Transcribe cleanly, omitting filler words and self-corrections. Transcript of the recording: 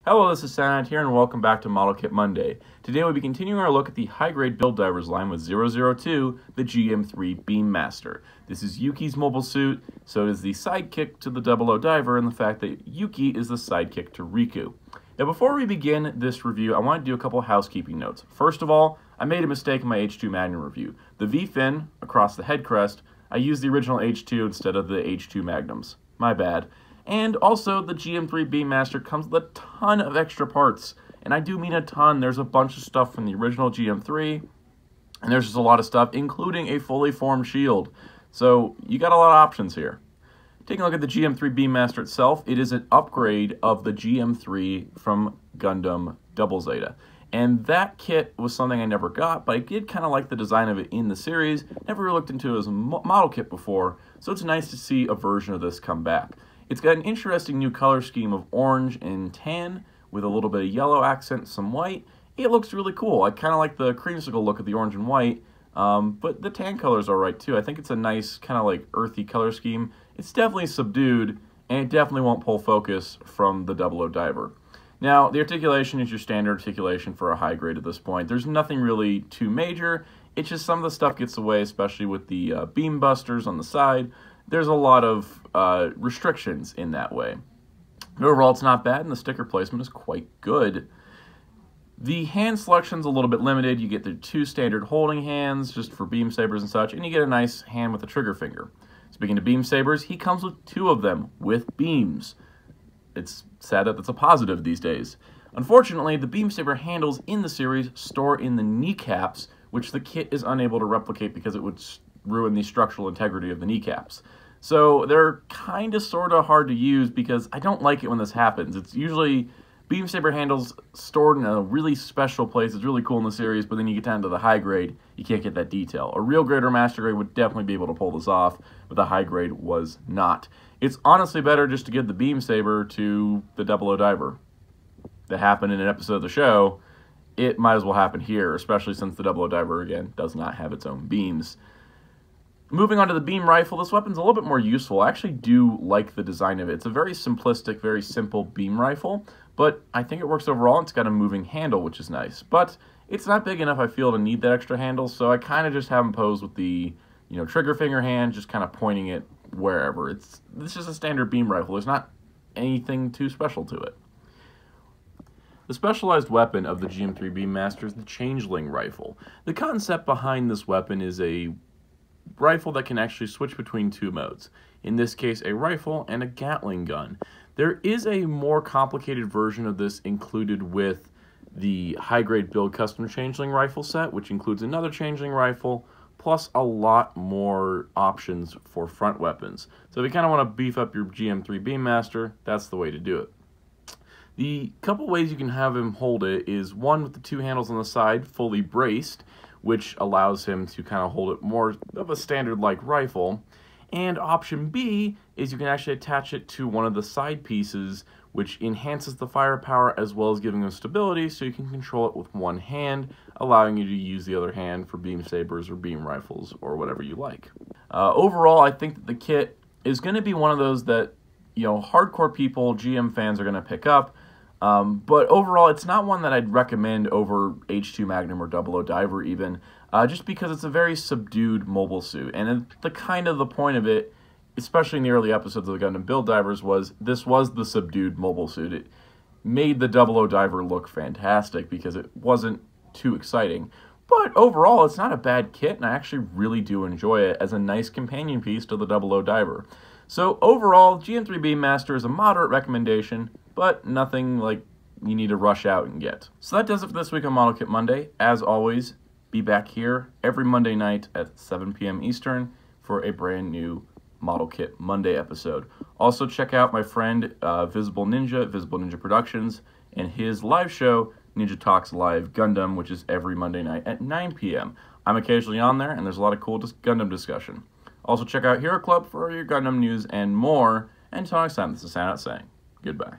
Hello, this is Sanat here, and welcome back to Model Kit Monday. Today we'll be continuing our look at the high-grade build divers line with 002, the GM3 Beam Master. This is Yuki's mobile suit, so it is the sidekick to the 00 diver, and the fact that Yuki is the sidekick to Riku. Now before we begin this review, I want to do a couple of housekeeping notes. First of all, I made a mistake in my H2 Magnum review. The V-fin across the head crest, I used the original H2 instead of the H2 Magnums. My bad. And also, the GM3 Beam Master comes with a ton of extra parts. And I do mean a ton. There's a bunch of stuff from the original GM3. And there's just a lot of stuff, including a fully formed shield. So, you got a lot of options here. Taking a look at the GM3 Beam Master itself, it is an upgrade of the GM3 from Gundam Double Zeta. And that kit was something I never got, but I did kind of like the design of it in the series. Never really looked into it as a model kit before, so it's nice to see a version of this come back. It's got an interesting new color scheme of orange and tan with a little bit of yellow accent, some white. It looks really cool. I kind of like the creamsicle look of the orange and white, but the tan color's alright too. I think it's a nice kind of like earthy color scheme. It's definitely subdued, and it definitely won't pull focus from the 00 diver. Now, the articulation is your standard articulation for a high grade at this point. There's nothing really too major. It's just some of the stuff gets away, especially with the beam busters on the side. There's a lot of restrictions in that way. But overall, it's not bad, and the sticker placement is quite good. The hand selection's a little bit limited. You get the two standard holding hands, just for beam sabers and such, and you get a nice hand with a trigger finger. Speaking of beam sabers, he comes with two of them, with beams. It's sad that that's a positive these days. Unfortunately, the beam saber handles in the series store in the kneecaps, which the kit is unable to replicate because it would ruin the structural integrity of the kneecaps. So they're kind of sort of hard to use because I don't like it when this happens. It's usually beam saber handles stored in a really special place. It's really cool in the series, but then you get down to the high grade, you can't get that detail. A real grade or master grade would definitely be able to pull this off, but the high grade was not. It's honestly better just to give the beam saber to the 00 diver. That happened in an episode of the show. It might as well happen here, especially since the 00 diver, again, does not have its own beams. Moving on to the beam rifle, this weapon's a little bit more useful. I actually do like the design of it. It's a very simplistic, very simple beam rifle, but I think it works overall. It's got a moving handle, which is nice. But it's not big enough, I feel, to need that extra handle, so I kind of just have them posed with the trigger finger hand, just kind of pointing it wherever. This is a standard beam rifle. There's not anything too special to it. The specialized weapon of the GM3 Beam Master is the Changeling Rifle. The concept behind this weapon is a rifle that can actually switch between two modes. In this case, a rifle and a Gatling gun. There is a more complicated version of this included with the high-grade build custom Changeling Rifle set, which includes another Changeling Rifle, plus a lot more options for front weapons. So if you kind of want to beef up your GM3 Beam Master, that's the way to do it. The couple ways you can have him hold it is one with the two handles on the side, fully braced, which allows him to kind of hold it more of a standard-like rifle. And option B is you can actually attach it to one of the side pieces, which enhances the firepower as well as giving him stability, so you can control it with one hand, allowing you to use the other hand for beam sabers or beam rifles or whatever you like. Overall, I think that the kit is going to be one of those that, hardcore people, GM fans are going to pick up. But overall, it's not one that I'd recommend over H2 Magnum or 00 Diver even, just because it's a very subdued mobile suit. And the point of it, especially in the early episodes of the Gundam Build Divers, this was the subdued mobile suit. It made the 00 Diver look fantastic because it wasn't too exciting. But overall, it's not a bad kit, and I actually really do enjoy it as a nice companion piece to the 00 Diver. So overall, GM3 Beam Master is a moderate recommendation, but nothing like you need to rush out and get. So that does it for this week on Model Kit Monday. As always, be back here every Monday night at 7 p.m. Eastern for a brand new Model Kit Monday episode. Also check out my friend Visible Ninja Productions, and his live show, Ninja Talks Live Gundam, which is every Monday night at 9 p.m. I'm occasionally on there, and there's a lot of cool Gundam discussion. Also check out Hero Club for your Gundam news and more. And until next time, this is Sanat saying goodbye.